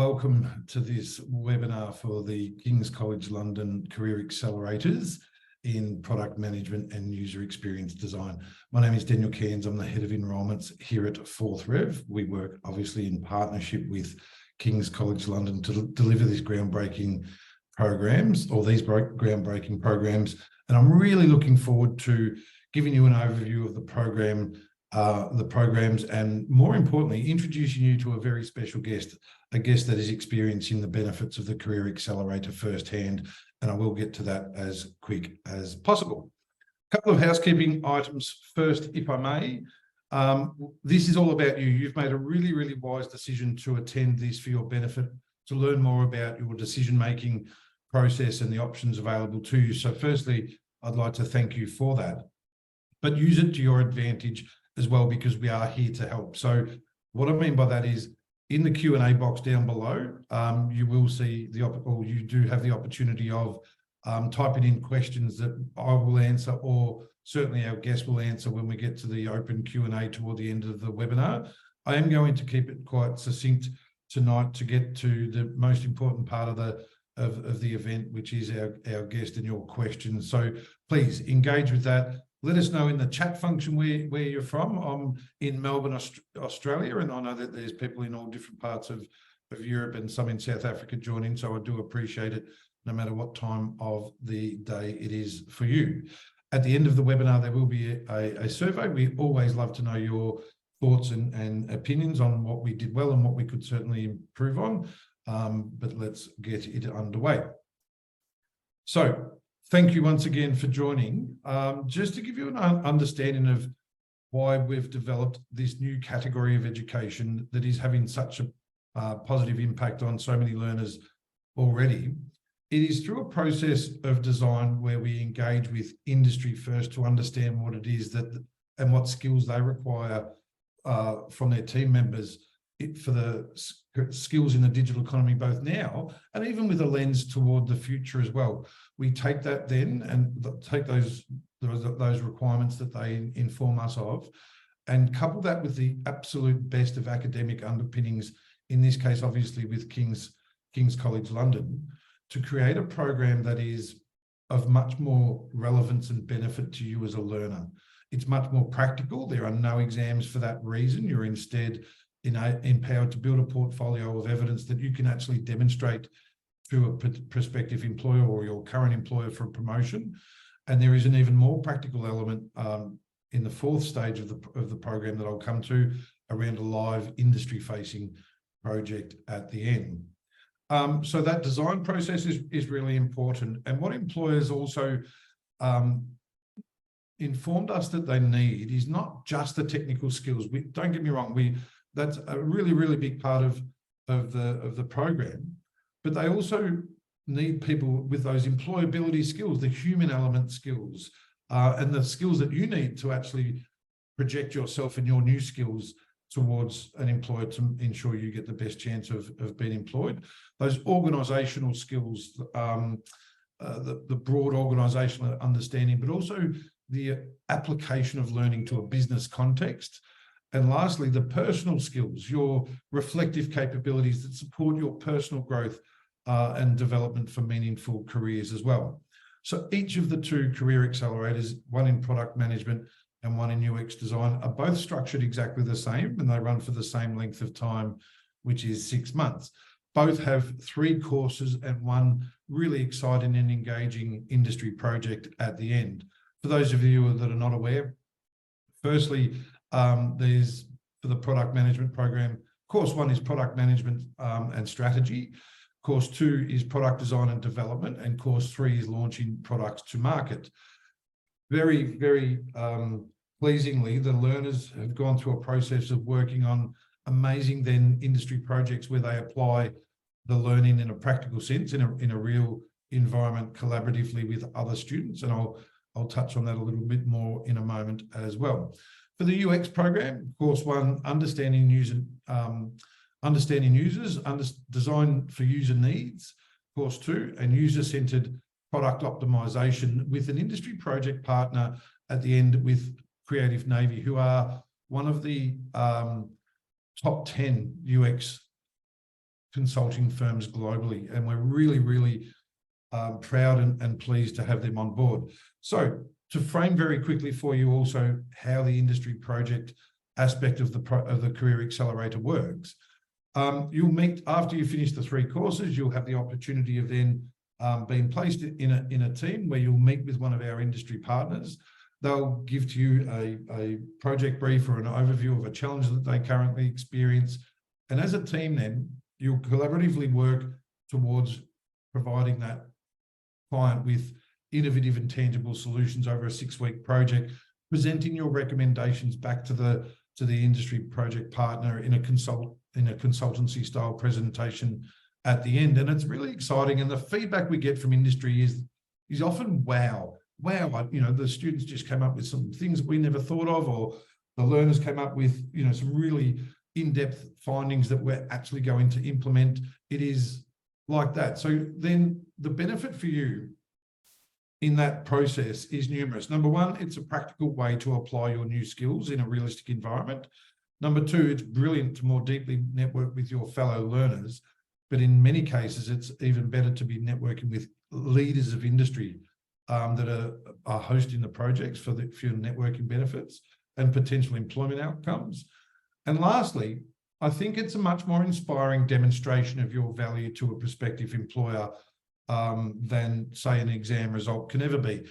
welcome to this webinar for the King's College London Career Accelerators in Product Management and User Experience Design. My name is Daniel Cairns. I'm the Head of Enrolments here at 4th Rev. We work obviously in partnership with King's College London to deliver these groundbreaking programs, or these groundbreaking programs. And I'm really looking forward to giving you an overview of the programs, and more importantly, introducing you to a very special guest, a guest that is experiencing the benefits of the Career Accelerator firsthand. And I will get to that as quick as possible. A couple of housekeeping items first, if I may. This is all about you. You've made a really, really wise decision to attend this for your benefit, to learn more about your decision-making process and the options available to you. So firstly, I'd like to thank you for that, but use it to your advantage as well, because we are here to help. So what I mean by that is, in the Q&A box down below, you will see you do have the opportunity of typing in questions that I will answer, or certainly our guest will answer when we get to the open Q&A toward the end of the webinar. I am going to keep it quite succinct tonight to get to the most important part of the event, which is our guest and your questions. So please engage with that. Let us know in the chat function where you're from. I'm in Melbourne, Australia, and I know that there's people in all different parts of Europe and some in South Africa joining, so I do appreciate it no matter what time of the day it is for you. At the end of the webinar, there will be a survey. We always love to know your thoughts and opinions on what we did well and what we could certainly improve on, but let's get it underway. So, thank you once again for joining. Just to give you an understanding of why we've developed this new category of education that is having such a positive impact on so many learners already, it is through a process of design where we engage with industry first to understand what it is and what skills they require from their team members for the skills in the digital economy, both now and even with a lens toward the future as well. We take that then and take those requirements that they inform us of, and couple that with the absolute best of academic underpinnings, in this case, obviously with King's College London, to create a program that is of much more relevance and benefit to you as a learner. It's much more practical. There are no exams for that reason. You're instead empowered to build a portfolio of evidence that you can actually demonstrate to a prospective employer or your current employer for a promotion. And there is an even more practical element in the fourth stage of the program that I'll come to, around a live industry-facing project at the end. So that design process is really important. And what employers also informed us that they need is not just the technical skills. Don't get me wrong, that's a really, really big part of the program, but they also need people with those employability skills, the human element skills, and the skills that you need to actually project yourself and your new skills towards an employer to ensure you get the best chance of being employed. Those organisational skills, the broad organisational understanding, but also the application of learning to a business context. And lastly, the personal skills, your reflective capabilities that support your personal growth and development for meaningful careers as well. So each of the two career accelerators, one in product management and one in UX design, are both structured exactly the same, and they run for the same length of time, which is 6 months. Both have 3 courses and one really exciting and engaging industry project at the end. For those of you that are not aware, firstly, there's, for the product management program, course 1 is product management and strategy. Course 2 is product design and development, and course 3 is launching products to market. Very, very pleasingly, the learners have gone through a process of working on amazing then industry projects where they apply the learning in a practical sense, in a real environment, collaboratively with other students. And I'll touch on that a little bit more in a moment as well. For the UX program, course 1, understanding users, design for user needs. Course 2, and user-centered product optimization, with an industry project partner at the end with Creative Navy, who are one of the top 10 UX consulting firms globally, and we're really proud and pleased to have them on board. So to frame very quickly for you also how the industry project aspect of the Career Accelerator works. You'll meet, after you finish the 3 courses, you'll have the opportunity of then being placed in a team where you'll meet with one of our industry partners. They'll give to you a project brief or an overview of a challenge that they currently experience. And as a team then, you'll collaboratively work towards providing that client with innovative and tangible solutions over a 6-week project, presenting your recommendations back to the industry project partner in a consultancy style presentation at the end. And it's really exciting. And the feedback we get from industry is often, wow, the students just came up with some things we never thought of, or the learners came up with, some really in-depth findings that we're actually going to implement. It is like that. So then the benefit for you in that process is numerous. Number one, it's a practical way to apply your new skills in a realistic environment. Number two, it's brilliant to more deeply network with your fellow learners. But in many cases, it's even better to be networking with leaders of industry that are hosting the projects for your networking benefits and potential employment outcomes. And lastly, I think it's a much more inspiring demonstration of your value to a prospective employer than, say, an exam result can ever be.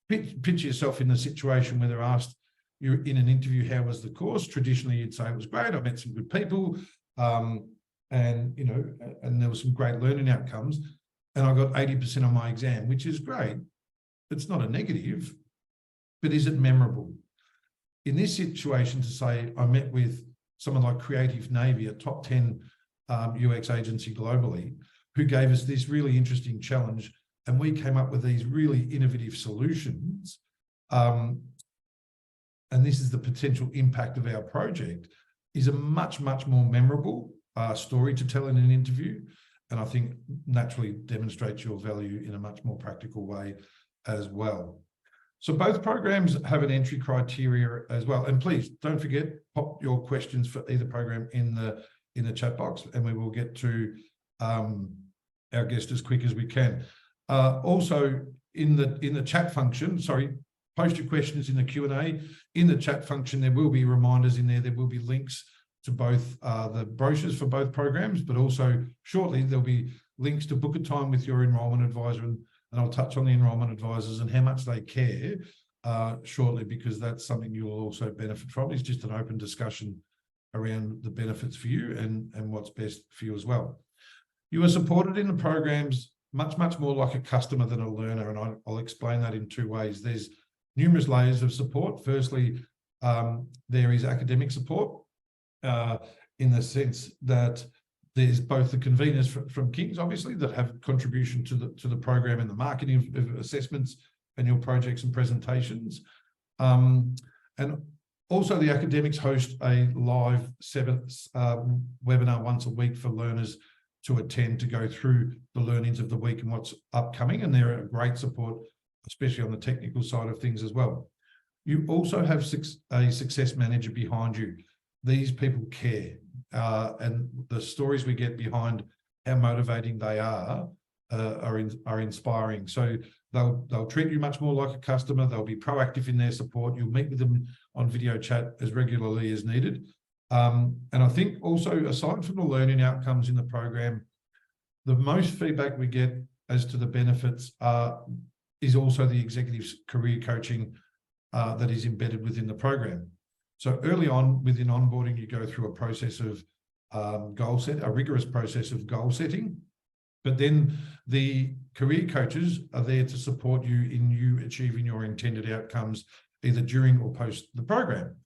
Picture yourself in the situation where they're asked you in an interview, how was the course? Traditionally, you'd say it was great. I met some good people, and there were some great learning outcomes, and I got 80% on my exam, which is great. It's not a negative, but is it memorable? In this situation, to say I met with someone like Creative Navy, a top 10 UX agency globally, who gave us this really interesting challenge, and we came up with these really innovative solutions. And this is the potential impact of our project, is a much more memorable story to tell in an interview. And I think naturally demonstrates your value in a much more practical way as well. So both programs have an entry criteria as well. And please don't forget, pop your questions for either program in the chat box, and we will get to our guest as quick as we can. Also in the chat function, post your questions in the Q&A. In the chat function, there will be reminders in there. There will be links to both the brochures for both programs, but also shortly there'll be links to book a time with your enrolment advisor, and I'll touch on the enrolment advisors and how much they care shortly, because that's something you'll also benefit from. It's just an open discussion around the benefits for you and what's best for you as well. You are supported in the programs much more like a customer than a learner, and I'll explain that in 2 ways. There's numerous layers of support. Firstly, there is academic support in the sense that there's both the conveners from King's, obviously, that have contribution to the program and the marketing of assessments and your projects and presentations. And also the academics host a live webinar once a week for learners to attend, to go through the learnings of the week and what's upcoming. And they're a great support, especially on the technical side of things as well. You also have a success manager behind you. These people care, and the stories we get behind how motivating they are inspiring. So they'll treat you much more like a customer. They'll be proactive in their support. You'll meet with them on video chat as regularly as needed. And I think also, aside from the learning outcomes in the program, the most feedback we get as to the benefits is also the executive career coaching that is embedded within the program. So early on within onboarding, you go through a process of a rigorous process of goal setting, but then the career coaches are there to support you in you achieving your intended outcomes, either during or post the program.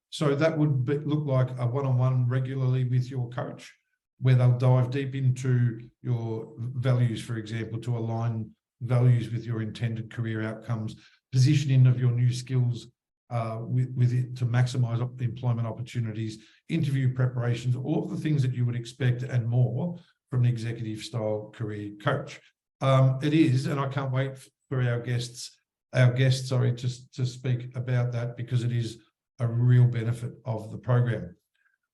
So that would look like a one-on-one regularly with your coach, where they'll dive deep into your values, for example, to align values with your intended career outcomes, positioning of your new skills with it to maximize employment opportunities, interview preparations, all of the things that you would expect and more from an executive style career coach. It is, and I can't wait for our guests, to speak about that, because it is a real benefit of the program.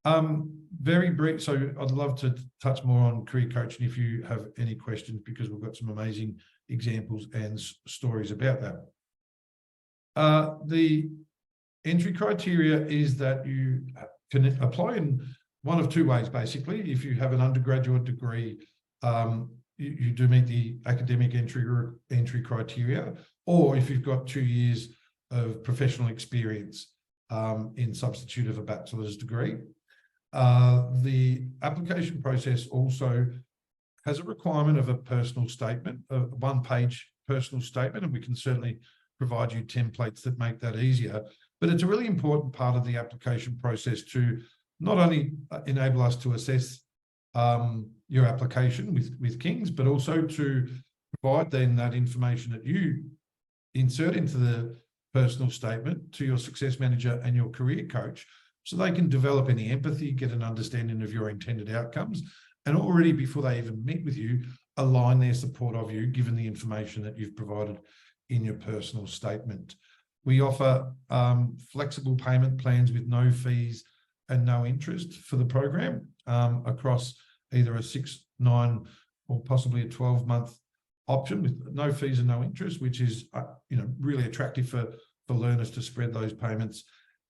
Very brief. So I'd love to touch more on career coaching if you have any questions, because we've got some amazing examples and stories about that. The entry criteria is that you can apply in one of two ways, basically. If you have an undergraduate degree, you do meet the academic entry criteria, or if you've got 2 years of professional experience in substitute of a bachelor's degree. The application process also has a requirement of a personal statement, a one-page personal statement, and we can certainly provide you templates that make that easier. But it's a really important part of the application process to not only enable us to assess your application with King's, but also to provide then that information that you insert into the personal statement to your success manager and your career coach, so they can develop any empathy, get an understanding of your intended outcomes, and already before they even meet with you, align their support of you, given the information that you've provided in your personal statement. We offer flexible payment plans with no fees and no interest for the program across either a 6, 9, or possibly a 12-month option with no fees and no interest, which is really attractive for learners to spread those payments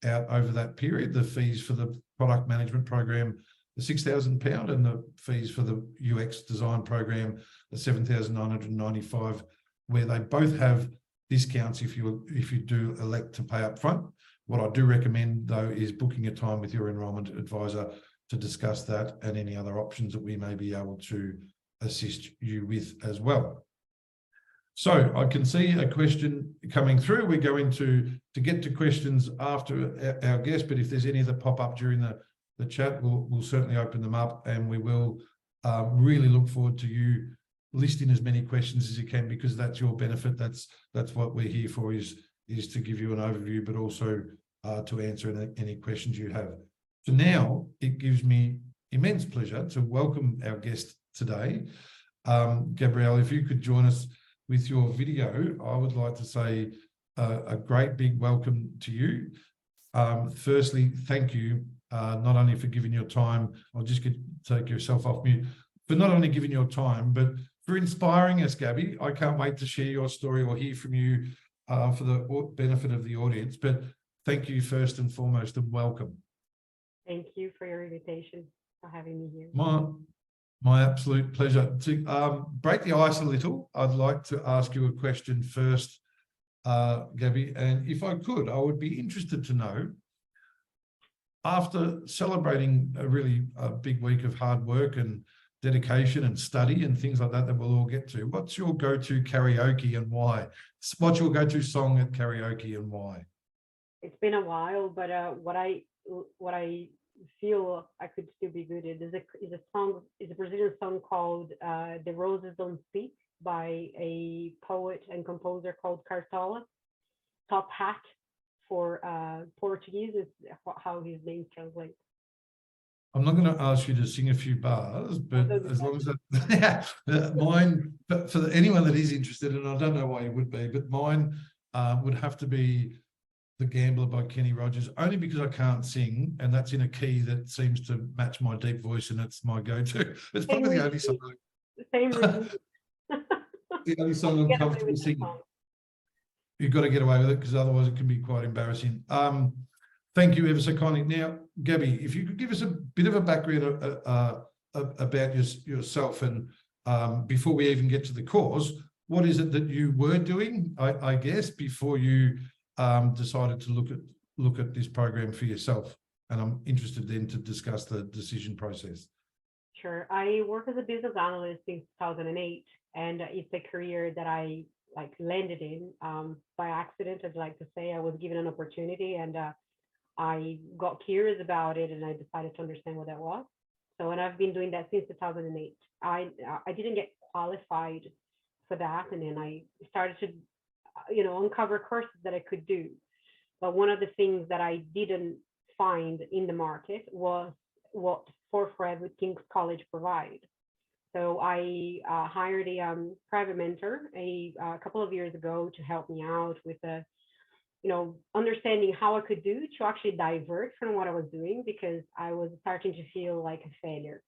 out over that period. The fees for the product management program, the £6,000, and the fees for the UX design program, the $7,995, where they both have discounts if you do elect to pay up front. What I do recommend, though, is booking a time with your enrolment advisor to discuss that and any other options that we may be able to assist you with as well. So I can see a question coming through. We're going to get to questions after our guest, but if there's any that pop up during the chat, we'll certainly open them up, and we will really look forward to you listing as many questions as you can, because that's your benefit. That's what we're here for, is to give you an overview, but also to answer any questions you have. So now it gives me immense pleasure to welcome our guest today. Gabrielle, if you could join us with your video, I would like to say a great big welcome to you. Firstly, thank you not only for giving your time, I'll just take yourself off mute, for not only giving your time, but for inspiring us, Gabby. I can't wait to share your story or hear from you for the benefit of the audience, but thank you first and foremost, and welcome. Thank you for your invitation, for having me here. My absolute pleasure. To break the ice a little, I'd like to ask you a question first, Gabby, and if I could, I would be interested to know, after celebrating a really big week of hard work and dedication and study and things like that we'll all get to, what's your go-to karaoke and why? What's your go-to song at karaoke and why? It's been a while, but what I feel I could still be good at is a Brazilian song called "The Roses Don't Speak" by a poet and composer called Cartola. Top hat for Portuguese is how his name translates. I'm not going to ask you to sing a few bars, but as long as that, mine, for anyone that is interested, and I don't know why you would be, but mine would have to be The Gambler by Kenny Rogers, only because I can't sing, and that's in a key that seems to match my deep voice, and it's my go-to. It's probably the only song. The only song I'm comfortable singing. You've got to get away with it, because otherwise it can be quite embarrassing. Thank you ever so kindly. Now, Gabby, if you could give us a bit of a background about yourself, and before we even get to the cause, what is it that you were doing, I guess, before you decided to look at this program for yourself? And I'm interested then to discuss the decision process. Sure. I work as a business analyst since 2008, and it's a career that I landed in by accident. I'd like to say I was given an opportunity, and I got curious about it, and I decided to understand what that was. So, and I've been doing that since 2008. I didn't get qualified for that, and then I started to uncover courses that I could do. But one of the things that I didn't find in the market was what For Forever King's College provide. So I hired a private mentor a couple of years ago to help me out with understanding how I could do to actually divert from what I was doing, because I was starting to feel like a failure.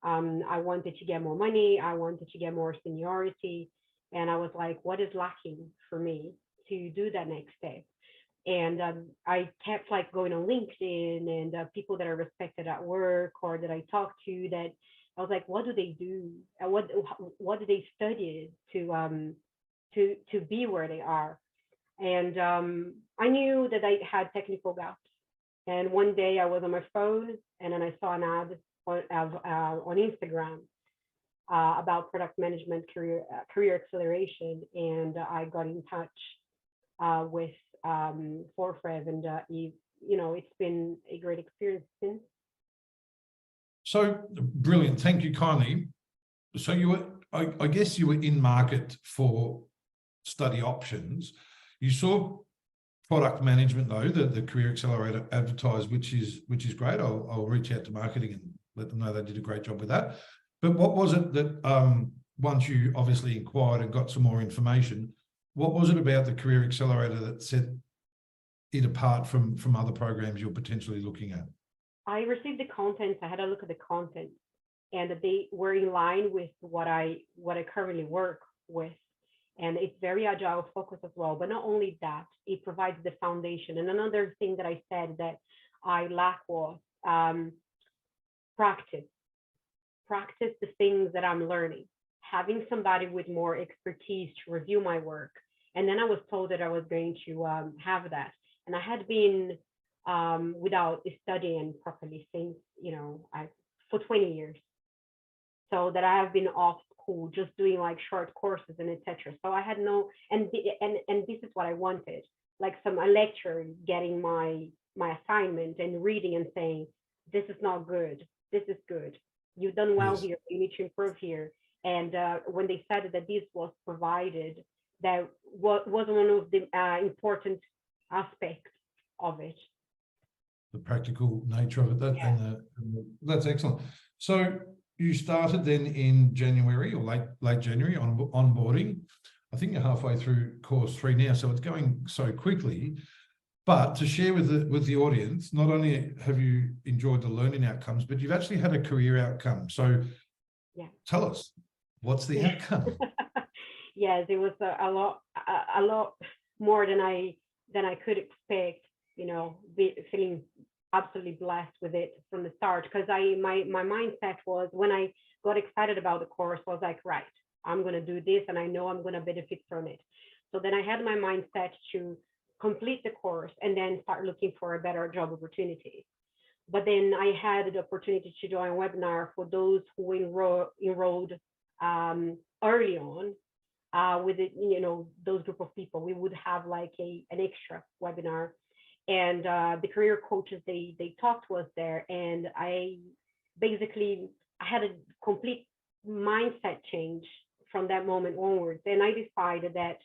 I wanted to get more money. I wanted to get more seniority. And I was like, what is lacking for me to do that next step? And I kept like going on LinkedIn, and people that I respected at work or that I talked to, that I was like, what do they do? What do they study to be where they are? And I knew that I had technical gaps. And one day I was on my phone, and then I saw an ad on Instagram about product management career acceleration, and I got in touch with Forfrev, and it's been a great experience since. So brilliant. Thank you kindly. So you were, I guess you were in market for study options. You saw product management though, the Career Accelerator advertised, which is great. I'll reach out to marketing and let them know they did a great job with that. But what was it that once you obviously inquired and got some more information, what was it about the Career Accelerator that set it apart from other programs you're potentially looking at? I received the content. I had a look at the content, and they were in line with what I currently work with. And it's very agile focus as well. But not only that, it provides the foundation. And another thing that I said that I lack was practice. Practice the things that I'm learning. Having somebody with more expertise to review my work. And then I was told that I was going to have that. And I had been without studying properly since, for 20 years. So that I have been off school, just doing like short courses and etc. So I had no, and this is what I wanted, like a lecturer getting my assignment and reading and saying, this is not good, this is good, you've done well here, you need to improve here. And when they said that this was provided, that was one of the important aspects of it. The practical nature of it, that's excellent. So you started then in January or late January on onboarding. I think you're halfway through course 3 now, so it's going so quickly. But to share with the audience, not only have you enjoyed the learning outcomes, but you've actually had a career outcome. So tell us, what's the outcome? Yes, it was a lot more than I could expect. Feeling absolutely blessed with it from the start, because my mindset was, when I got excited about the course, was like, right, I'm going to do this and I know I'm going to benefit from it. So then I had my mindset to complete the course and then start looking for a better job opportunity. But then I had the opportunity to join a webinar for those who enrolled early on with it, those group of people. We would have like an extra webinar. And the career coaches, they talked to us there, and I had a complete mindset change from that moment onwards. And I decided that,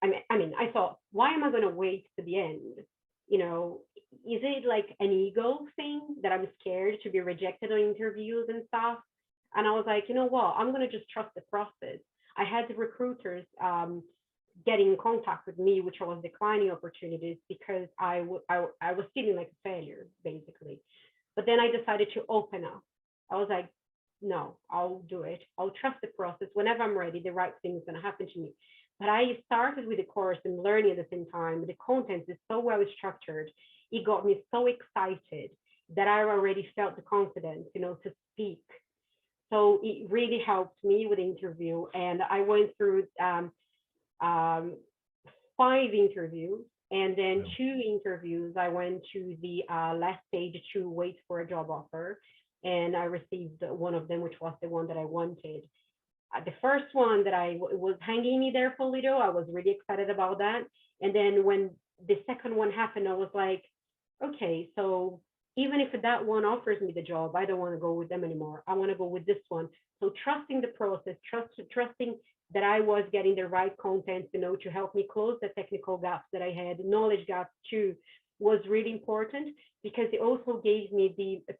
I thought, why am I going to wait to the end? Is it like an ego thing that I'm scared to be rejected on interviews and stuff? And I was like, you know what, I'm going to just trust the process. I had the recruiters getting in contact with me, which I was declining opportunities because I was feeling like a failure, basically. But then I decided to open up. I was like, no, I'll do it. I'll trust the process. Whenever I'm ready, the right thing is going to happen to me. But I started with the course and learning at the same time. The content is so well structured. It got me so excited that I already felt the confidence, to speak. So it really helped me with the interview. And I went through 5 interviews, and then 2 interviews. I went to the last stage to wait for a job offer, and I received one of them, which was the one that I wanted. The first one that was hanging me there for a little, I was really excited about that. And then when the second one happened, I was like, okay, so even if that one offers me the job, I don't want to go with them anymore. I want to go with this one. So trusting the process, trusting that I was getting the right content, to help me close the technical gaps that I had, knowledge gaps too, was really important, because it also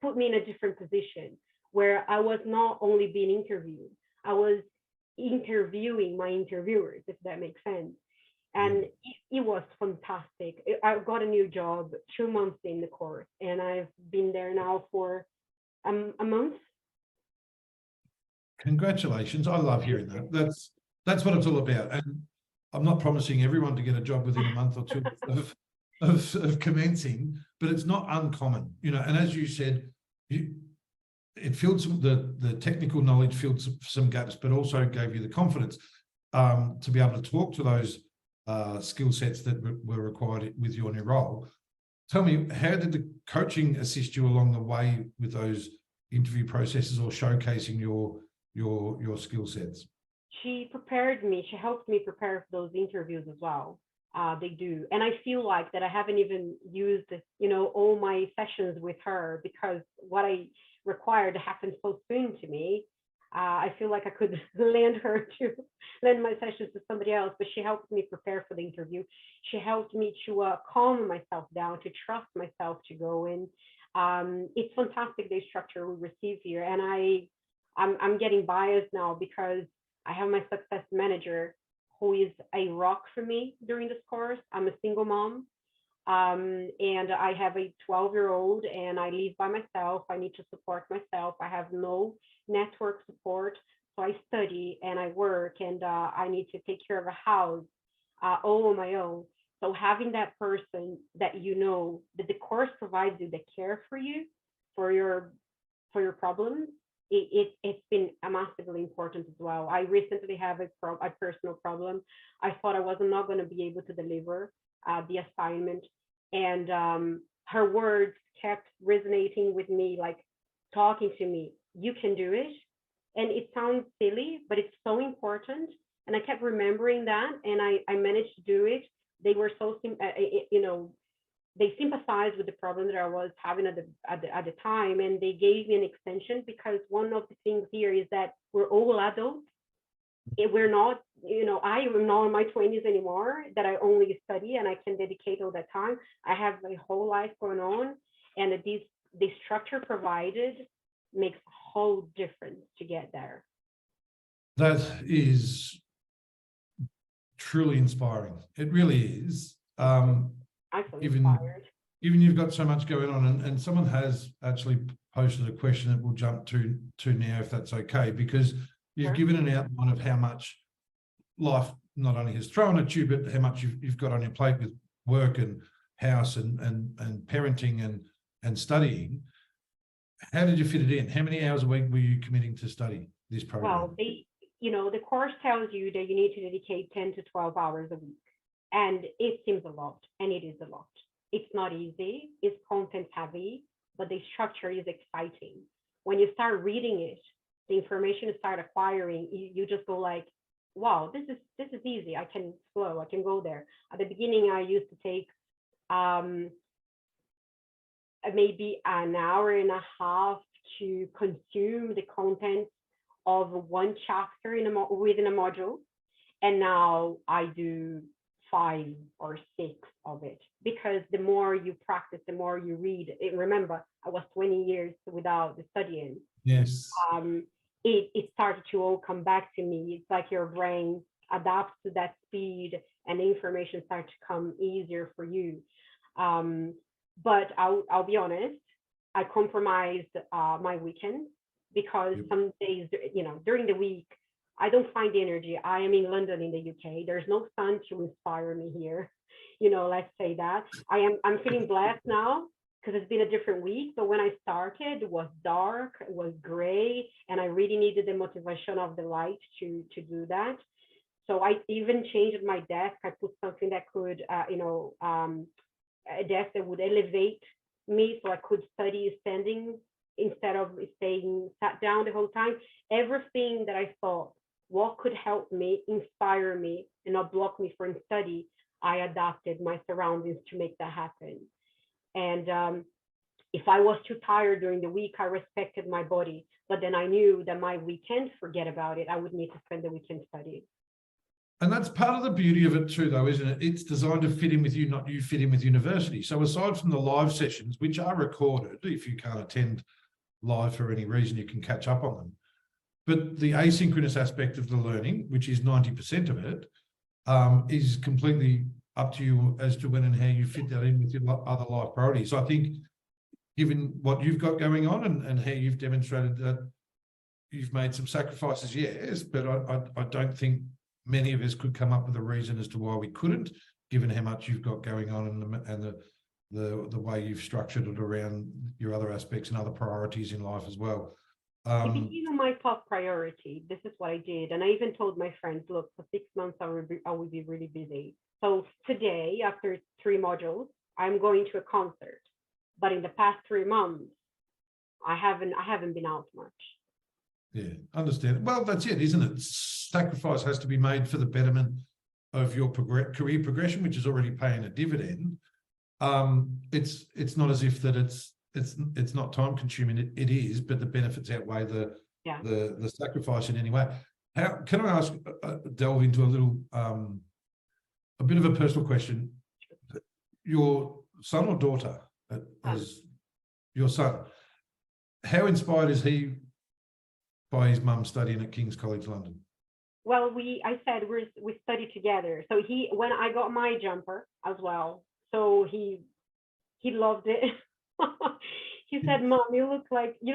put me in a different position where I was not only being interviewed, I was interviewing my interviewers, if that makes sense. And it was fantastic. I got a new job 2 months in the course, and I've been there now for a month. Congratulations. I love hearing that. That's what it's all about. And I'm not promising everyone to get a job within a month or two of commencing, but it's not uncommon, you know. And as you said, it filled the technical knowledge filled some gaps, but also gave you the confidence to be able to talk to those skill sets that were required with your new role. Tell me, how did the coaching assist you along the way with those interview processes or showcasing your skill sets? She prepared me. She helped me prepare for those interviews as well. They do. And I feel like that I haven't even used, all my sessions with her, because what I required happened so soon to me. I feel like I could lend my sessions to somebody else, but she helped me prepare for the interview. She helped me to calm myself down, to trust myself to go in. It's fantastic, the structure we receive here. And I'm getting biased now because I have my success manager who is a rock for me during this course. I'm a single mom, and I have a 12-year-old, and I live by myself. I need to support myself. I have no network support. So I study and I work, and I need to take care of a house all on my own. So having that person that that the course provides you, that care for you, for your problems, it's been massively important as well. I recently have a personal problem. I thought I was not going to be able to deliver the assignment, and her words kept resonating with me, like talking to me. You can do it. And it sounds silly, but it's so important. And I kept remembering that, and I managed to do it. They were so, they sympathized with the problem that I was having at the time, and they gave me an extension, because one of the things here is that we're all adults. We're not, I am not in my 20s anymore, that I only study and I can dedicate all that time. I have my whole life going on, and the structure provided makes a whole difference to get there. That is truly inspiring. It really is. I feel inspired. Given you've got so much going on, and someone has actually posted a question that we'll jump to now, if that's okay, because you've given an outline of how much life not only has thrown at you, but how much you've got on your plate with work and house and parenting and studying. How did you fit it in? How many hours a week were you committing to study this program? Well, the course tells you that you need to dedicate 10 to 12 hours a week. And it seems a lot, and it is a lot. It's not easy, it's content heavy, but the structure is exciting. When you start reading it, the information you start acquiring, you just go like, wow, this is easy. I can flow, I can go there. At the beginning, I used to take maybe an hour and a half to consume the content of one chapter within a module. And now I do 5 or 6 of it, because the more you practice, the more you read. Remember, I was 20 years without the studying. Yes. It started to all come back to me. It's like your brain adapts to that speed, and the information starts to come easier for you. But I'll be honest, I compromised my weekends, because some days, during the week, I don't find the energy. I am in London, in the UK. There's no sun to inspire me here. Let's say that. I'm feeling blessed now, because it's been a different week. But when I started, it was dark, it was gray, and I really needed the motivation of the light to do that. So I even changed my desk. I put something that could, a desk that would elevate me, so I could study standing instead of staying sat down the whole time. Everything that I thought, what could help me, inspire me, and not block me from study, I adapted my surroundings to make that happen. And if I was too tired during the week, I respected my body. But then I knew that my weekend, forget about it. I would need to spend the weekend studying. And that's part of the beauty of it too, though, isn't it? It's designed to fit in with you, not you fit in with university. So aside from the live sessions, which are recorded, if you can't attend live for any reason, you can catch up on them. But the asynchronous aspect of the learning, which is 90% of it, is completely up to you as to when and how you fit that in with your other life priorities. So I think, given what you've got going on and how you've demonstrated that you've made some sacrifices, yes, but I don't think many of us could come up with a reason as to why we couldn't, given how much you've got going on and the way you've structured it around your other aspects and other priorities in life as well. It became my top priority. This is what I did. And I even told my friends, look, for 6 months, I will be really busy. So today, after 3 modules, I'm going to a concert. But in the past 3 months, I haven't been out much. Yeah, understand. Well, that's it, isn't it? Sacrifice has to be made for the betterment of your career progression, which is already paying a dividend. It's not as if that it's not time consuming. It is, but the benefits outweigh the sacrifice in any way. How can I ask? Delve into a bit of a personal question. Your son or daughter, as your son, how inspired is he by his mum studying at King's College London? Well, I said we studied together. So when I got my jumper as well, so he loved it. He said, "Mom, you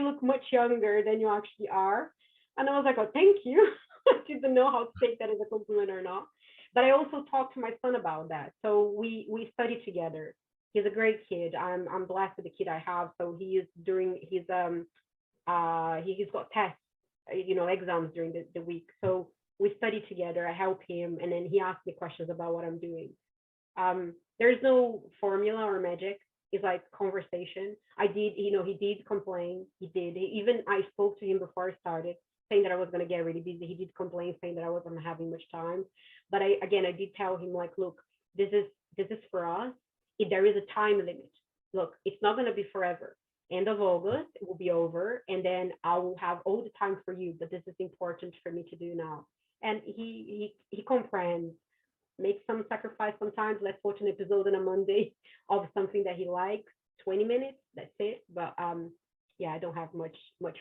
look much younger than you actually are." And I was like, "Oh, thank you." I didn't know how to take that as a compliment or not. But I also talked to my son about that. So we studied together. He's a great kid. I'm blessed with the kid I have. So he is during his he's got tests, exams during the week. So we study together. I help him, and then he asks me questions about what I'm doing. There's no formula or magic. It's like conversation. He did complain. I spoke to him before I started, saying that I was going to get really busy. He did complain, saying that I wasn't having much time. But I did tell him, like, look, this is for us. There is a time limit. Look, it's not going to be forever. End of August, it will be over, and then I will have all the time for you. But this is important for me to do now. And he comprehends. Make some sacrifice sometimes. Let's watch an episode on a Monday of something that he likes. 20 minutes, that's it. But I don't have much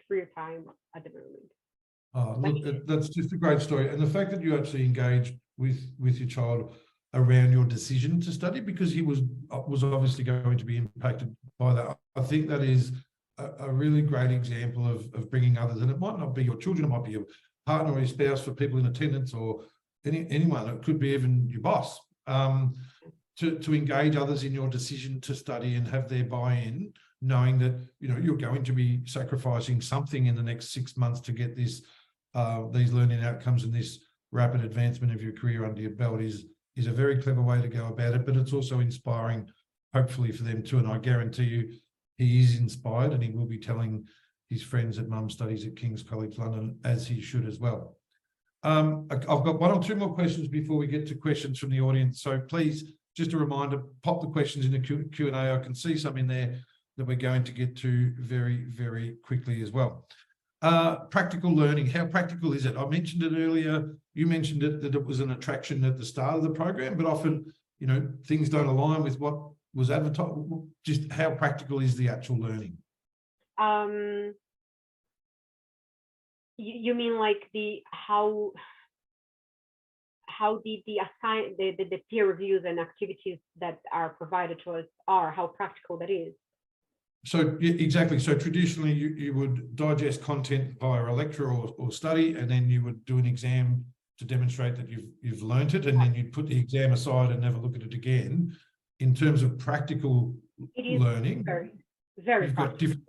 free time at the moment. Look, that's just a great story, and the fact that you actually engaged with your child around your decision to study, because he was obviously going to be impacted by that. I think that is a really great example of bringing others, and it might not be your children, it might be your partner or your spouse, for people in attendance, or anyone. It could be even your boss, to engage others in your decision to study and have their buy-in, knowing that you're going to be sacrificing something in the next 6 months to get these learning outcomes and this rapid advancement of your career under your belt is a very clever way to go about it. But it's also inspiring, hopefully, for them too. And I guarantee you, he is inspired, and he will be telling his friends that Mum studies at King's College London, as he should as well. I've got 1 or 2 more questions before we get to questions from the audience. So please, just a reminder, pop the questions in the Q&A. I can see some in there that we're going to get to very, very quickly as well. Practical learning, how practical is it? I mentioned it earlier. You mentioned it, that it was an attraction at the start of the program, but often, things don't align with what was advertised. Just how practical is the actual learning? You mean like how the peer reviews and activities that are provided to us how practical that is? So exactly. So traditionally, you would digest content via a lecture or study, and then you would do an exam to demonstrate that you've learnt it, and then you'd put the exam aside and never look at it again. In terms of practical learning, very, very you've got different.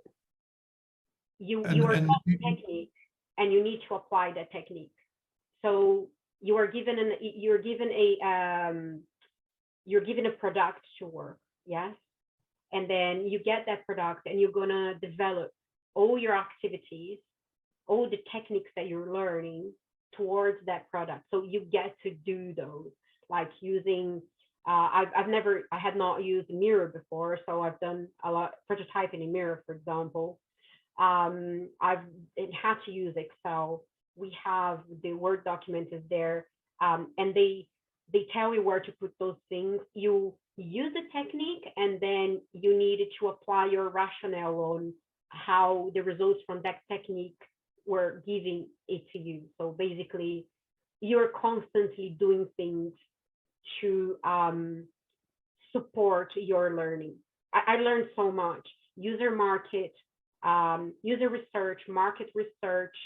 You are taught technique, and you need to apply that technique. So you're given a product to work, yes, and then you get that product, and you're gonna develop all your activities, all the techniques that you're learning towards that product. So you get to do those, like using. I had not used Miro before, so I've done a lot prototyping in Miro, for example. I've had to use Excel. We have the Word document is there, and they tell you where to put those things. You use the technique, and then you needed to apply your rationale on how the results from that technique were giving it to you. So basically, you're constantly doing things to support your learning. I learned so much. User market, user research, market research,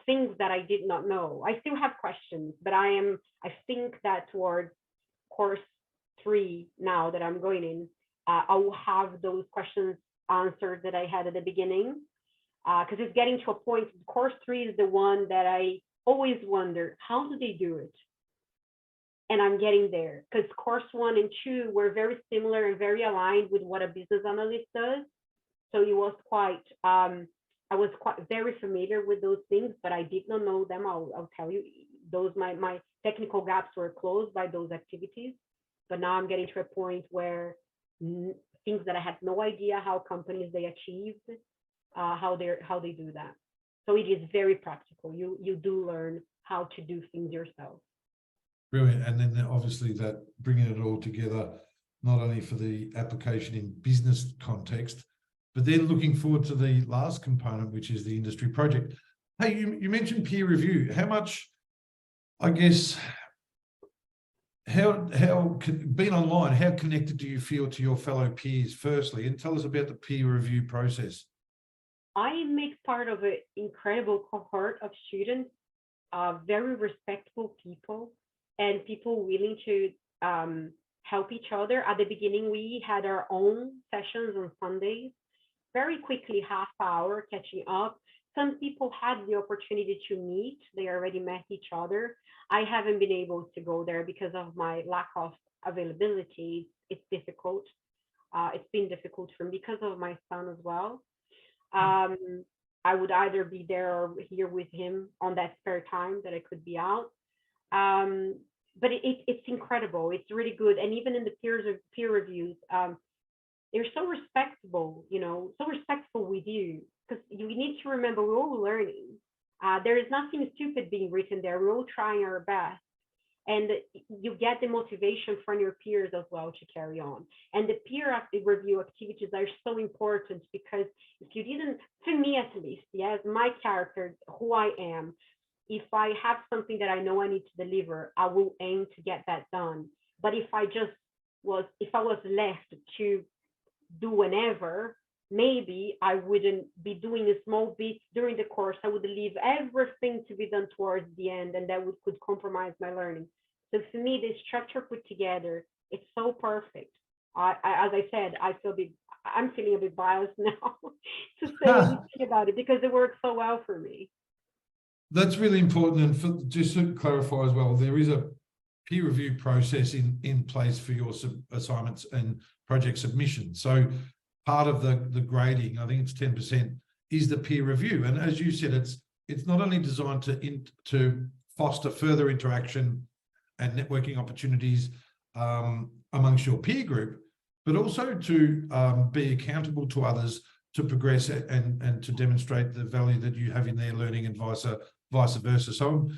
things that I did not know. I still have questions, but I think that towards course 3 now that I'm going in, I will have those questions answered that I had at the beginning. Because it's getting to a point, course 3 is the one that I always wondered, how do they do it? And I'm getting there, because course 1 and 2 were very similar and very aligned with what a business analyst does. So it was quite, I was quite very familiar with those things, but I did not know them. I'll tell you, those my technical gaps were closed by those activities. But now I'm getting to a point where things that I had no idea how companies they achieved, how they do that. So it is very practical. You do learn how to do things yourself. Brilliant. And then obviously that bringing it all together, not only for the application in business context, but then looking forward to the last component, which is the industry project. Hey, you mentioned peer review. How much, I guess, how being online, how connected do you feel to your fellow peers, firstly? And tell us about the peer review process. I make part of an incredible cohort of students, very respectful people, and people willing to help each other. At the beginning, we had our own sessions on Sundays, very quickly, half hour catching up. Some people had the opportunity to meet. They already met each other. I haven't been able to go there because of my lack of availability. It's difficult. It's been difficult for me because of my son as well. I would either be there or here with him on that spare time that I could be out. But it's incredible. It's really good. And even in the peer reviews, they're so respectable, so respectful with you, because you need to remember we're all learning. There is nothing stupid being written there. We're all trying our best. And you get the motivation from your peers as well to carry on. And the peer review activities are so important, because if you didn't, to me at least, yes, my character, who I am, if I have something that I know I need to deliver, I will aim to get that done. But if I was left to do whenever, maybe I wouldn't be doing a small bit during the course. I would leave everything to be done towards the end, and that could compromise my learning. So for me, the structure put together, it's so perfect. As I said, I'm feeling a bit biased now to say anything about it, because it works so well for me. That's really important. And just to clarify as well, there is a peer review process in place for your assignments and project submission. So part of the grading, I think it's 10%, is the peer review. And as you said, it's not only designed to foster further interaction and networking opportunities amongst your peer group, but also to be accountable to others to progress and to demonstrate the value that you have in their learning, and vice versa. So,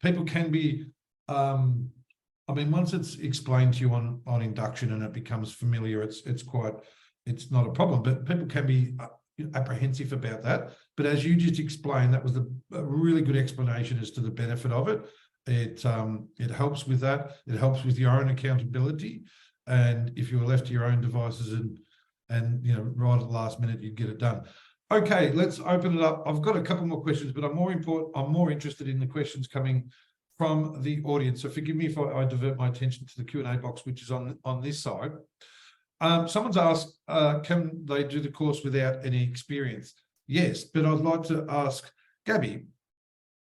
people can be, once it's explained to you on induction and it becomes familiar, it's not a problem, but people can be apprehensive about that. But as you just explained, that was a really good explanation as to the benefit of it. It helps with that. It helps with your own accountability. And if you were left to your own devices and right at the last minute, you'd get it done. Okay, let's open it up. I've got a couple more questions, but I'm more interested in the questions coming from the audience. So forgive me if I divert my attention to the Q&A box, which is on this side. Someone's asked, can they do the course without any experience? Yes, but I'd like to ask Gabby,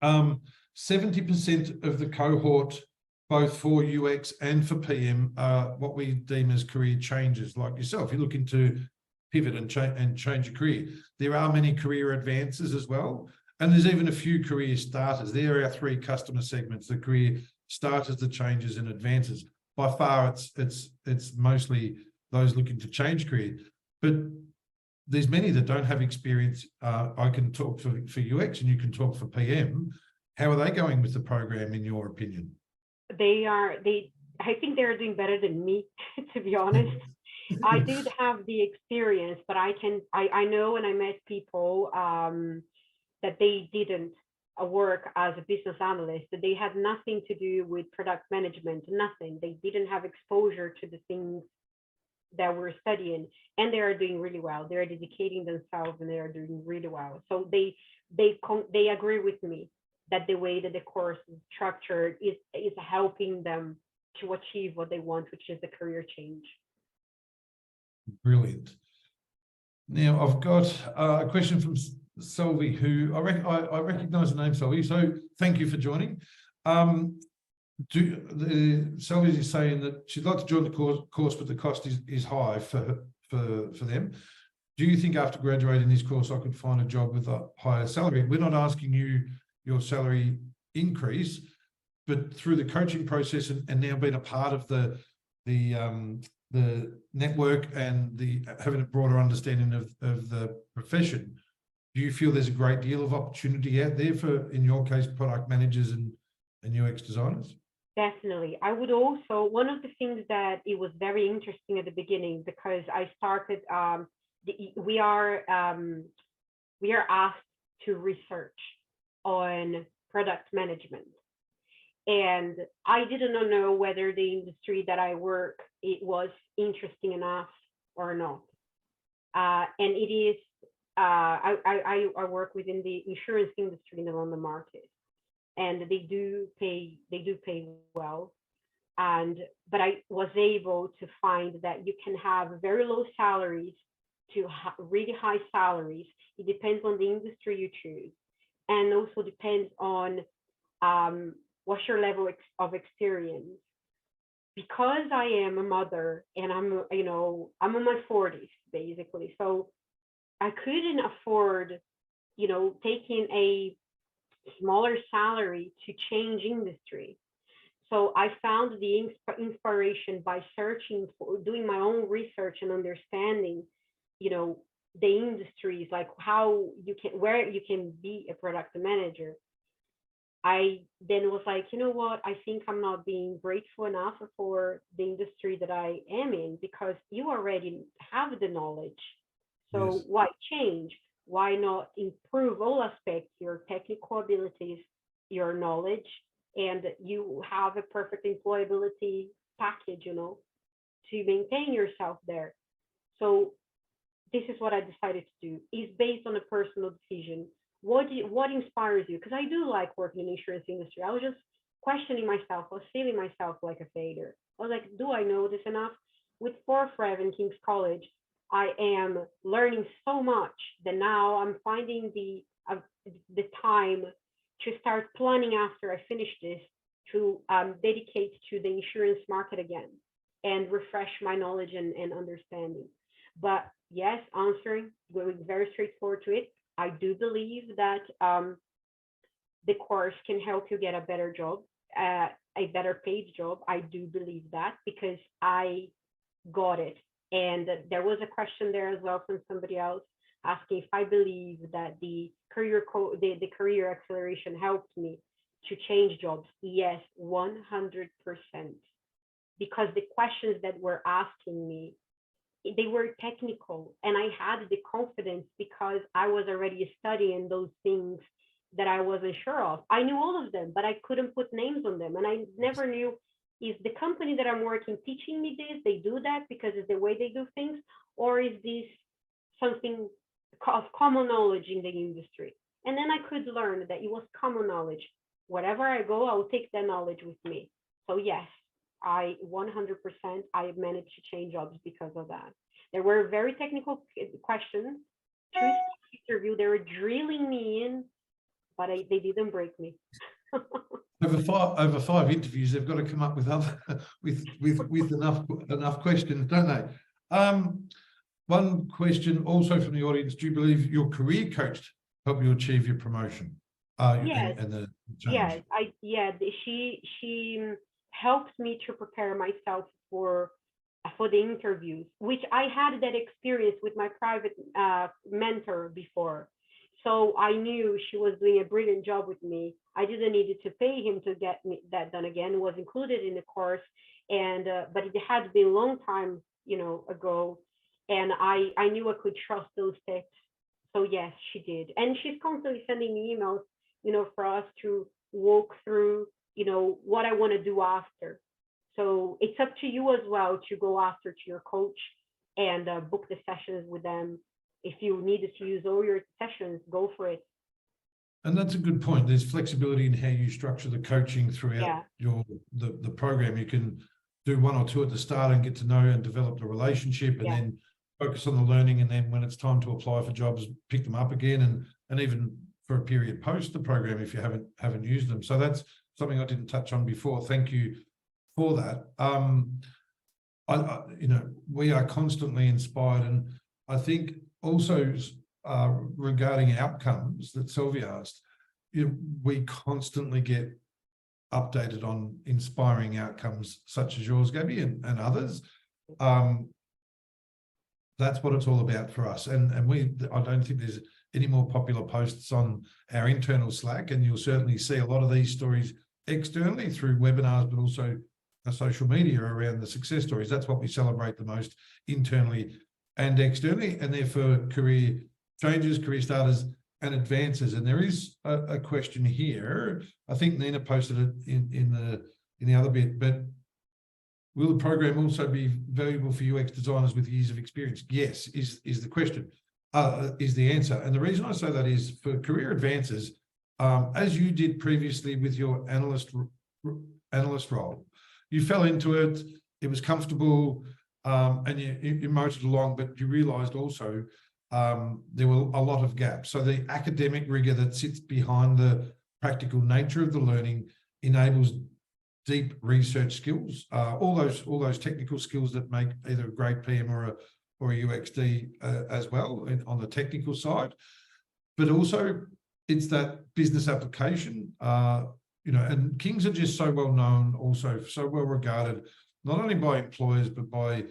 70% of the cohort, both for UX and for PM, are what we deem as career changers like yourself. You're looking to pivot and change your career. There are many career advances as well. And there's even a few career starters. There are our 3 customer segments: the career starters, the changers, and advances. By far, it's mostly those looking to change career. But there's many that don't have experience. I can talk for UX and you can talk for PM. How are they going with the program, in your opinion? I think they're doing better than me, to be honest. I did have the experience, but I know, and I met people that they didn't. work as a business analyst. They had nothing to do with product management, nothing. They didn't have exposure to the things that we're studying, and they are doing really well. They are dedicating themselves, and they are doing really well. So they agree with me that the way that the course is structured is helping them to achieve what they want, which is the career change. Brilliant. Now I've got a question from Selvi, who I recognise the name Selvi, so thank you for joining. Selvi is saying that she'd like to join the course, but the cost is high for them. Do you think after graduating this course I could find a job with a higher salary? We're not asking you your salary increase, but through the coaching process and now being a part of the network and having a broader understanding of the profession, do you feel there's a great deal of opportunity out there for, in your case, product managers and UX designers? Definitely. I would also, one of the things that it was very interesting at the beginning, because I started, we are asked to research on product management. And I didn't know whether the industry that I work, it was interesting enough or not. And it is, I work within the insurance industry in the London market, and they do pay well. But I was able to find that you can have very low salaries to really high salaries. It depends on the industry you choose, and also depends on what's your level of experience. Because I am a mother and I'm in my 40s basically, so I couldn't afford, taking a smaller salary to change industry. So I found the inspiration by doing my own research and understanding, the industries, like where you can be a product manager. I then was like, you know what, I think I'm not being grateful enough for the industry that I am in, because you already have the knowledge. So Yes. why change? Why not improve all aspects, your technical abilities, your knowledge, and you have a perfect employability package, to maintain yourself there. So this is what I decided to do. It's based on a personal decision. What inspires you? Because I do like working in the insurance industry. I was just questioning myself. I was feeling myself like a failure. I was like, do I know this enough? With Forthrev and King's College, I am learning so much that now I'm finding the time to start planning after I finish this to dedicate to the insurance market again and refresh my knowledge and understanding. But yes, answering, going very straightforward to it, I do believe that the course can help you get a better job, a better paid job. I do believe that because I got it. And there was a question there as well from somebody else asking if I believe that the career acceleration helped me to change jobs. Yes, 100%. Because the questions that were asking me, they were technical, and I had the confidence because I was already studying those things that I wasn't sure of. I knew all of them, but I couldn't put names on them, and I never knew, is the company that I'm working teaching me this? They do that because it's the way they do things, or is this something of common knowledge in the industry? And then I could learn that it was common knowledge. Wherever I go, I will take that knowledge with me. So yes, I 100%, I managed to change jobs because of that. There were very technical questions. Through the interview, they were drilling me in, but they didn't break me. Over five interviews, they've got to come up with with enough questions, don't they? One question also from the audience: do you believe your career coach helped you achieve your promotion? Yes, and the change? She helped me to prepare myself for the interviews, which I had that experience with my private mentor before. So I knew she was doing a brilliant job with me. I didn't need to pay him to get me that done again. It was included in the course, and but it had been a long time, ago, and I knew I could trust those tips. So yes, she did, and she's constantly sending me emails for us to walk through, what I want to do after. So it's up to you as well to go after to your coach and book the sessions with them. If you needed to use all your sessions, go for it. And that's a good point. There's flexibility in how you structure the coaching throughout the program. You can do one or two at the start and get to know and develop the relationship, and then focus on the learning. And then when it's time to apply for jobs, pick them up again, and even for a period post the program if you haven't used them. So that's something I didn't touch on before. Thank you for that. We are constantly inspired, and I think also regarding outcomes that Sylvia asked, we constantly get updated on inspiring outcomes such as yours, Gabby, and others. That's what it's all about for us. And I don't think there's any more popular posts on our internal Slack, and you'll certainly see a lot of these stories externally through webinars, but also social media around the success stories. That's what we celebrate the most internally and externally, and therefore career changes, career starters, and advances. And there is a question here. I think Nina posted it in the other bit, but will the program also be valuable for UX designers with years of experience? Yes, is the question, is the answer. And the reason I say that is for career advances, as you did previously with your analyst role, you fell into it, it was comfortable, and you motored along, but you realised also there were a lot of gaps. So the academic rigor that sits behind the practical nature of the learning enables deep research skills, all those technical skills that make either a great PM or a UXD as well on the technical side. But also it's that business application, and Kings are just so well known, also so well regarded, not only by employers, but by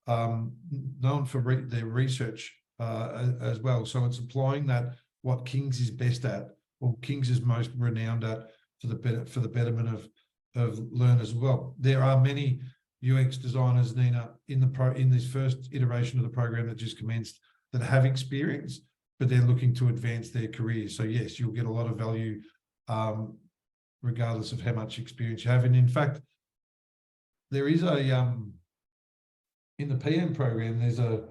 known for their research as well. So it's applying that, what Kings is best at, or Kings is most renowned at, for the betterment of learners as well. There are many UX designers, Nina, in this first iteration of the program that just commenced, that have experience, but they're looking to advance their careers. So yes, you'll get a lot of value regardless of how much experience you have. And in fact, there is in the PM program, there's a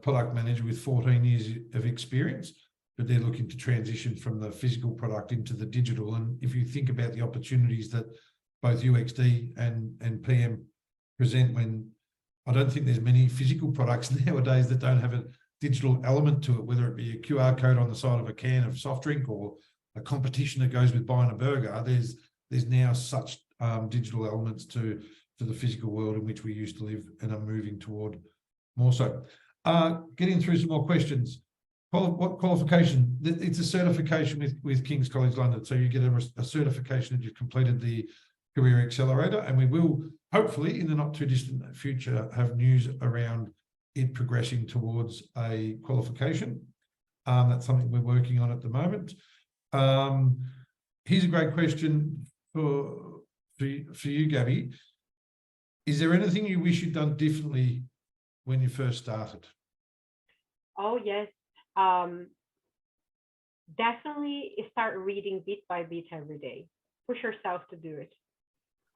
product manager with 14 years of experience, but they're looking to transition from the physical product into the digital. And if you think about the opportunities that both UXD and PM present, when I don't think there's many physical products nowadays that don't have a digital element to it, whether it be a QR code on the side of a can of soft drink or a competition that goes with buying a burger. There's now such digital elements to the physical world in which we used to live, and are moving toward more so. Getting through some more questions. What qualification? It's a certification with King's College London. So you get a certification that you've completed the Career Accelerator, and we will hopefully in the not too distant future have news around it progressing towards a qualification. That's something we're working on at the moment. Here's a great question for you, Gabby. Is there anything you wish you'd done differently when you first started? Oh, yes. Definitely start reading bit by bit every day. Push yourself to do it.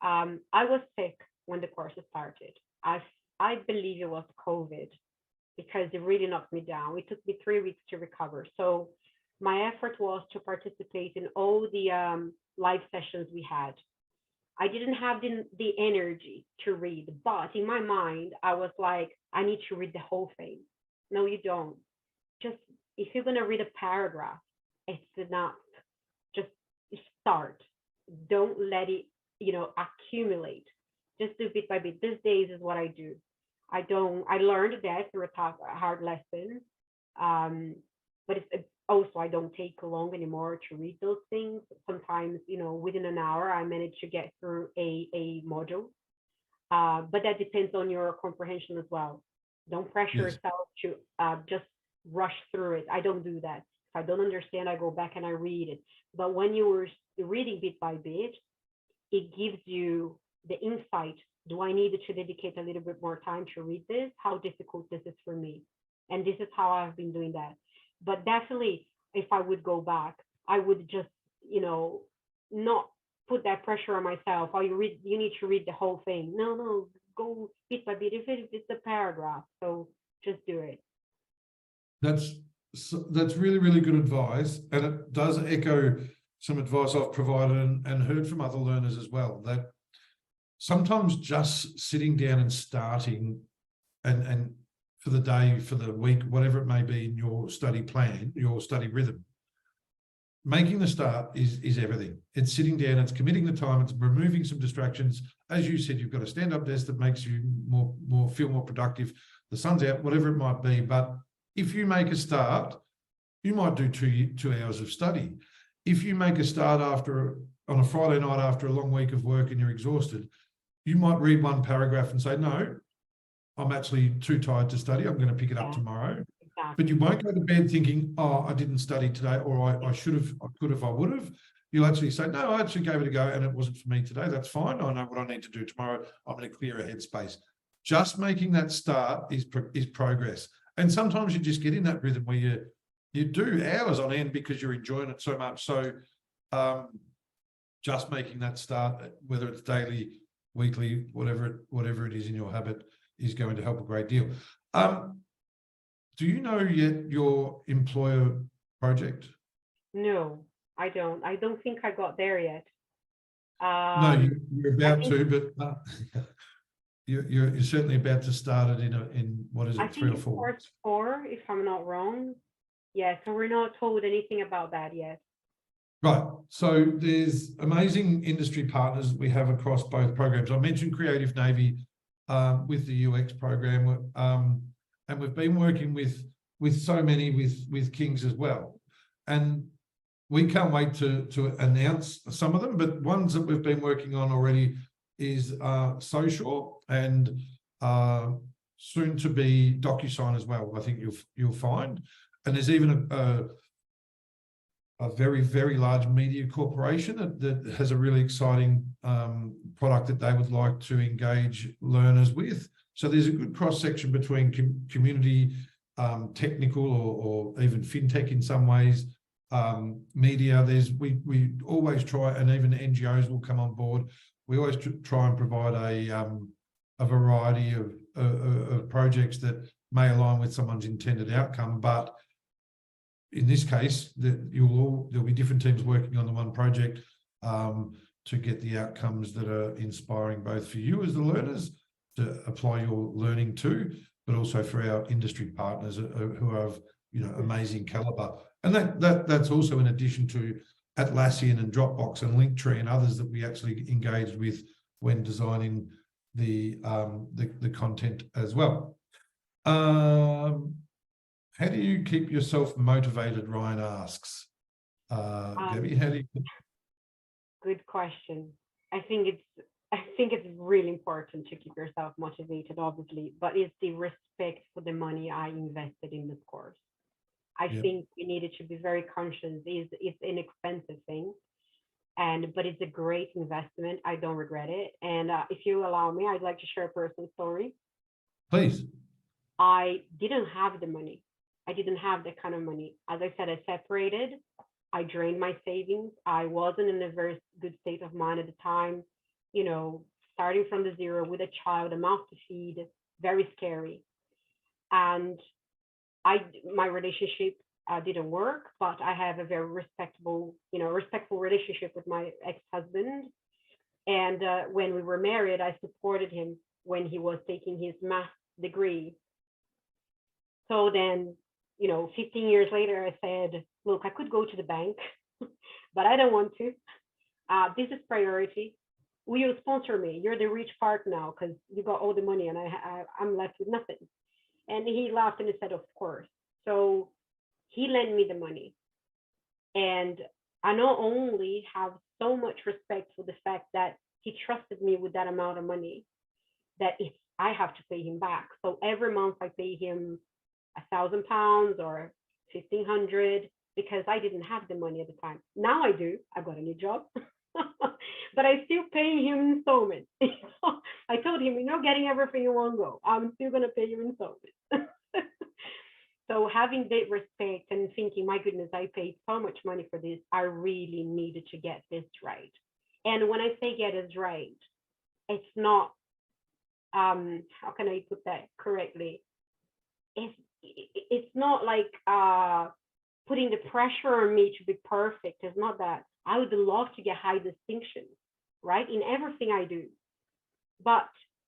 I was sick when the course started. I believe it was COVID, because it really knocked me down. It took me 3 weeks to recover. So my effort was to participate in all the live sessions we had. I didn't have the energy to read, but in my mind, I was like, I need to read the whole thing. No, you don't. Just, if you're going to read a paragraph, it's enough. Just start. Don't let it, accumulate. Just do bit by bit. These days is what I do. I learned that through a hard lesson. But it's also, I don't take long anymore to read those things. Sometimes, within an hour, I manage to get through a module. But that depends on your comprehension as well. Don't pressure yourself to just rush through it. I don't do that. If I don't understand, I go back and I read it. But when you were reading bit by bit, it gives you the insight. Do I need to dedicate a little bit more time to read this? How difficult this is for me? And this is how I've been doing that. But definitely, if I would go back, I would just, not put that pressure on myself. Oh, you need to read the whole thing. No, go bit by bit. If it's a paragraph, so just do it. That's really, really good advice, and it does echo some advice I've provided and heard from other learners as well, that sometimes just sitting down and starting and for the day, for the week, whatever it may be in your study plan, your study rhythm, making the start is everything. It's sitting down, it's committing the time, it's removing some distractions. As you said, you've got a stand-up desk that makes you feel more productive. The sun's out, whatever it might be. But if you make a start, you might do 2 hours of study. If you make a start on a Friday night after a long week of work and you're exhausted, you might read one paragraph and say, no, I'm actually too tired to study. I'm going to pick it up tomorrow. Exactly. But you won't go to bed thinking, oh, I didn't study today, or I should have, I could have, I would have. You'll actually say, no, I actually gave it a go and it wasn't for me today. That's fine. I know what I need to do tomorrow. I'm in a clearer headspace. Just making that start is progress. And sometimes you just get in that rhythm where you do hours on end because you're enjoying it so much. So just making that start, whether it's daily, weekly, whatever it is in your habit, is going to help a great deal. Do you know yet your employer project? No, I don't. I don't think I got there yet. No, you're about to, but you're certainly about to start it in what is it, 3 or 4 weeks? 4, if I'm not wrong. Yeah, so we're not told anything about that yet. Right. So there's amazing industry partners we have across both programs. I mentioned Creative Navy with the UX program, and we've been working with so many with Kings as well. And we can't wait to announce some of them, but ones that we've been working on already is Social and soon to be DocuSign as well. I think you'll find, and there's even a very, very large media corporation that has a really exciting product that they would like to engage learners with. So there's a good cross section between community, technical, or even fintech in some ways. Media, we always try, and even NGOs will come on board. We always try and provide a variety of projects that may align with someone's intended outcome. But in this case, there'll be different teams working on the one project to get the outcomes that are inspiring both for you as the learners to apply your learning to, but also for our industry partners who are of amazing caliber. And that's also in addition to Atlassian and Dropbox and Linktree and others that we actually engaged with when designing the content as well. How do you keep yourself motivated? Ryan asks. Gabby, how do you? Good question. I think it's really important to keep yourself motivated, obviously, but it's the respect for the money I invested in this course. I think we needed to be very conscious. It's an expensive thing, but it's a great investment. I don't regret it. And if you allow me, I'd like to share a personal story. Please. I didn't have the money. I didn't have that kind of money. As I said, I separated. I drained my savings. I wasn't in a very good state of mind at the time. Starting from the zero with a child, a mouth to feed, very scary. And my relationship didn't work, but I have a very respectful relationship with my ex-husband. And when we were married, I supported him when he was taking his master's degree. So then, 15 years later, I said, look, I could go to the bank, but I don't want to. This is priority. Will you sponsor me? You're the rich part now because you got all the money and I'm left with nothing. And he laughed and he said, of course. So he lent me the money. And I not only have so much respect for the fact that he trusted me with that amount of money, that if I have to pay him back. So every month I pay him £1,000 or 1,500 because I didn't have the money at the time. Now I do. I've got a new job. But I still pay him installments. I told him, you're not getting everything in one go. I'm still going to pay you installments. So having that respect and thinking, my goodness, I paid so much money for this. I really needed to get this right. And when I say get it right, it's not, how can I put that correctly? It's it's not like putting the pressure on me to be perfect. It's not that. I would love to get high distinction, right, in everything I do, but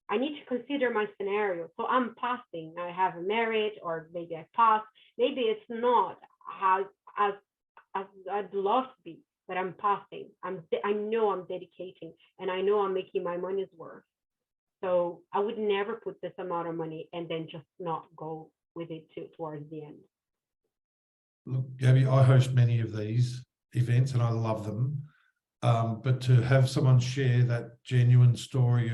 I need to consider my scenario. So I'm passing. I have a merit, or maybe I pass. Maybe it's not as as as I'd love to be, but I'm passing. I know I'm dedicating, and I know I'm making my money's worth. So I would never put this amount of money and then just not go with it towards the end. Look, Gabby, I host many of these events and I love them. But to have someone share that genuine story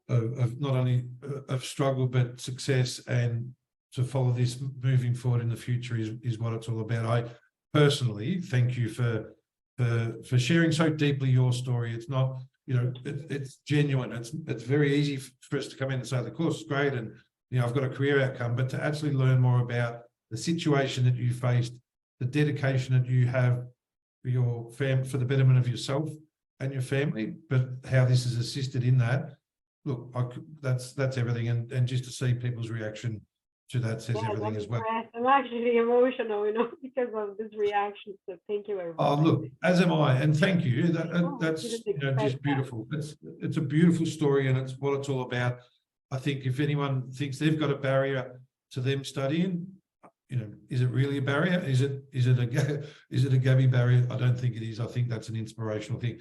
of not only of struggle but success, and to follow this moving forward in the future is what it's all about. I personally thank you for sharing so deeply your story. It's not, it's genuine. It's very easy for us to come in and say the course is great and I've got a career outcome, but to actually learn more about the situation that you faced, the dedication that you have for your for the betterment of yourself and your family, but how this has assisted in that. Look, that's everything, and just to see people's reaction to that says everything as well. I'm actually emotional, because of this reaction. So thank you, everybody. Oh, look, as am I, and thank you. That's just beautiful. It's a beautiful story, and it's what it's all about. I think if anyone thinks they've got a barrier to them studying, is it really a barrier? Is it a Gabby barrier? I don't think it is. I think that's an inspirational thing.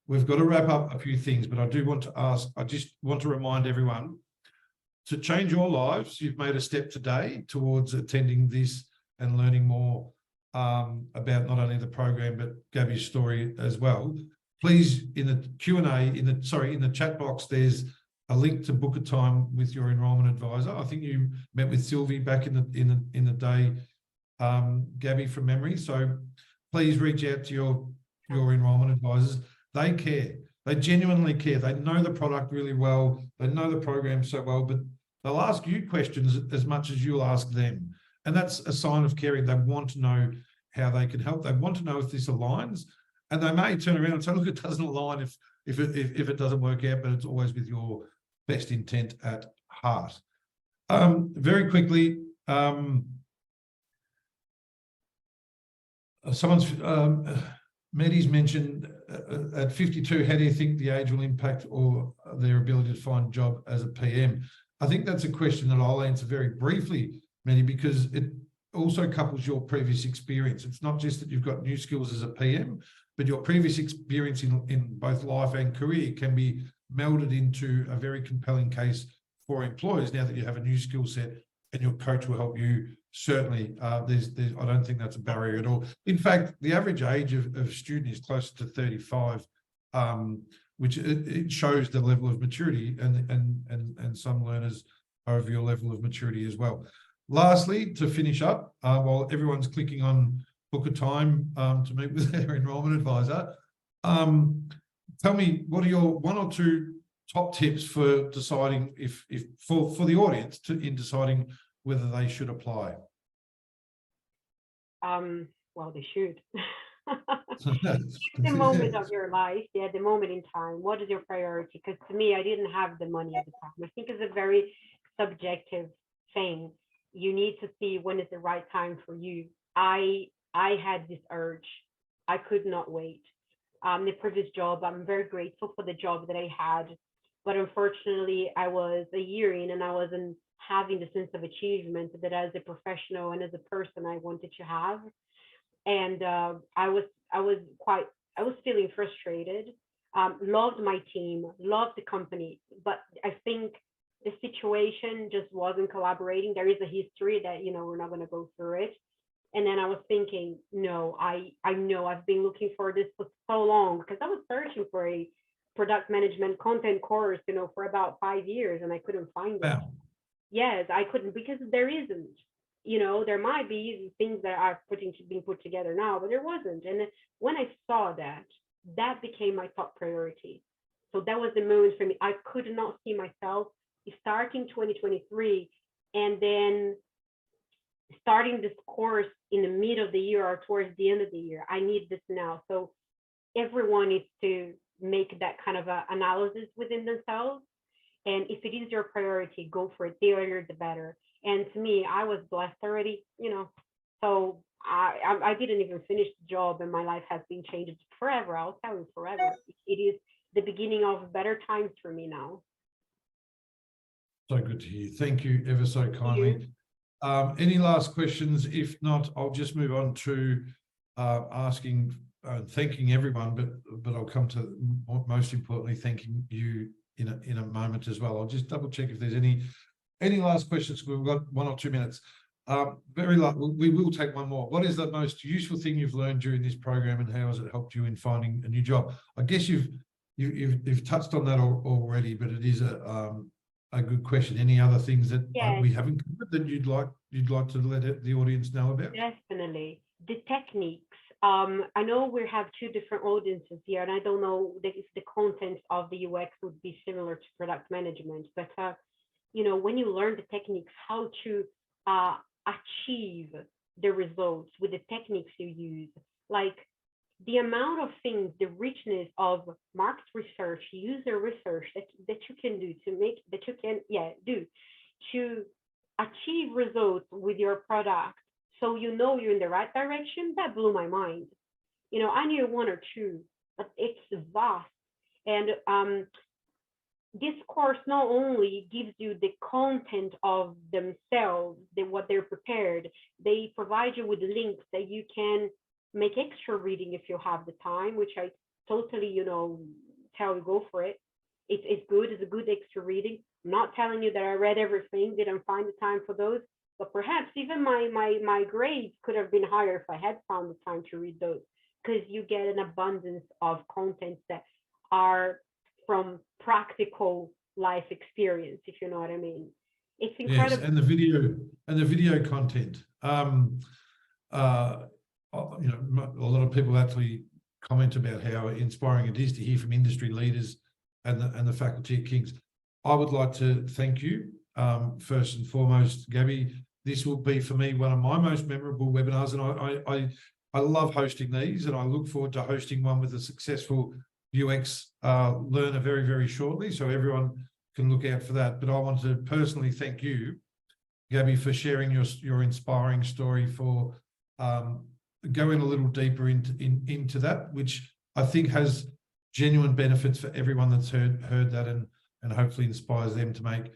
We've got to wrap up a few things, but I do want to ask, I just want to remind everyone to change your lives. You've made a step today towards attending this and learning more about not only the program, but Gabby's story as well. Please, in the Q&A, in the chat box, there's a link to book a time with your enrolment advisor. I think you met with Sylvie back in the day, Gabby, from memory. So please reach out to your enrolment advisors. They care. They genuinely care. They know the product really well. They know the program so well, but they'll ask you questions as much as you'll ask them. And that's a sign of caring. They want to know how they can help. They want to know if this aligns. And they may turn around and say, look, it doesn't align if it doesn't work out, but it's always with your best intent at heart. Very quickly, Medi's mentioned at 52, how do you think the age will impact or their ability to find a job as a PM? I think that's a question that I'll answer very briefly, Medi, because it also couples your previous experience. It's not just that you've got new skills as a PM, but your previous experience in both life and career can be melded into a very compelling case for employers now that you have a new skill set, and your coach will help you. Certainly, I don't think that's a barrier at all. In fact, the average age of student is closer to 35, which it shows the level of maturity, and some learners are of your level of maturity as well. Lastly, to finish up, while everyone's clicking on book a time to meet with their enrolment advisor, tell me, what are your one or two top tips for deciding for the audience in deciding whether they should apply? Well, they should. The moment of your life, the moment in time. What is your priority? Because to me, I didn't have the money at the time. I think it's a very subjective thing. You need to see when is the right time for you. I had this urge. I could not wait. The previous job, I'm very grateful for the job that I had, but unfortunately, I was a year in and I wasn't having the sense of achievement that as a professional and as a person I wanted to have. And I was feeling frustrated. Loved my team, loved the company, but I think the situation just wasn't collaborating. There is a history that we're not going to go through it. And then I was thinking, no, I know I've been looking for this for so long, because I was searching for a product management content course, for about 5 years, and I couldn't find it. Wow. Yes, I couldn't, because there isn't. There might be things that are being put together now, but there wasn't. And when I saw that became my top priority. So that was the moment for me. I could not see myself starting 2023 and then starting this course in the middle of the year or towards the end of the year. I need this now. So everyone needs to make that kind of a analysis within themselves. And if it is your priority, go for it. The earlier, the better. And to me, I was blessed already, so I didn't even finish the job, and my life has been changed forever. I'll tell you forever. It is the beginning of better times for me now. So good to hear. Thank you ever so kindly. Any last questions? If not, I'll just move on to thanking everyone, but I'll come to most importantly, thanking you in a moment as well. I'll just double check if there's any last questions. We've got 1 or 2 minutes. We will take one more. What is the most useful thing you've learned during this program, and how has it helped you in finding a new job? I guess you've touched on that already, but it is a good question. Any other things that we haven't covered that you'd like to let the audience know about? Definitely. The techniques. I know we have 2 different audiences here, and I don't know if the content of the UX would be similar to product management, but when you learn the techniques, how to achieve the results with the techniques you use, like the amount of things, the richness of market research, user research that you can do to achieve results with your product, so you're in the right direction. That blew my mind. I knew 1 or 2, but it's vast. And this course not only gives you the content of themselves, what they're prepared, they provide you with links that you can make extra reading if you have the time, which I totally, tell you go for it. It's good. It's a good extra reading. I'm not telling you that I read everything, didn't find the time for those, but perhaps even my grades could have been higher if I had found the time to read those, because you get an abundance of content that are from practical life experience, if you know what I mean. It's incredible. Yes, and the video content. A lot of people actually comment about how inspiring it is to hear from industry leaders and the faculty at King's. I would like to thank you first and foremost, Gabby. This will be for me one of my most memorable webinars, and I love hosting these, and I look forward to hosting one with a successful UX learner very, very shortly, so everyone can look out for that. But I want to personally thank you, Gabby, for sharing your inspiring story, for going a little deeper into that, which I think has genuine benefits for everyone that's heard that, and hopefully inspires them to make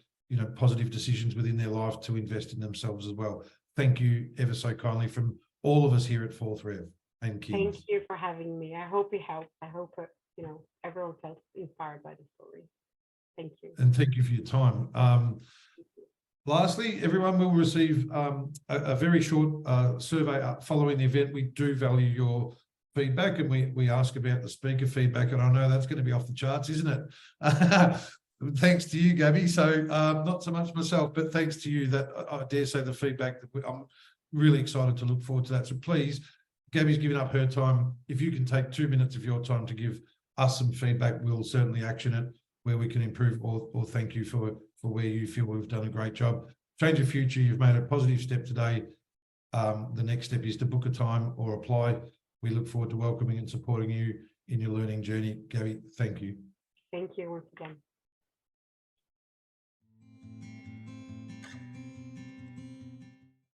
positive decisions within their life to invest in themselves as well. Thank you ever so kindly from all of us here at Fourth Rev and King's. Thank you for having me. I hope it helped. I hope everyone felt inspired by the story. Thank you. And thank you for your time. Lastly, everyone will receive a very short survey following the event. We do value your feedback, and we ask about the speaker feedback, and I know that's going to be off the charts, isn't it? Thanks to you, Gabby. So not so much myself, but thanks to you, that I dare say the feedback. I'm really excited to look forward to that. So please, Gabby's given up her time. If you can take 2 minutes of your time to give us some feedback, we'll certainly action it where we can improve, or thank you for where you feel we've done a great job. Change your future. You've made a positive step today. The next step is to book a time or apply. We look forward to welcoming and supporting you in your learning journey. Gabby, thank you. Thank you once again.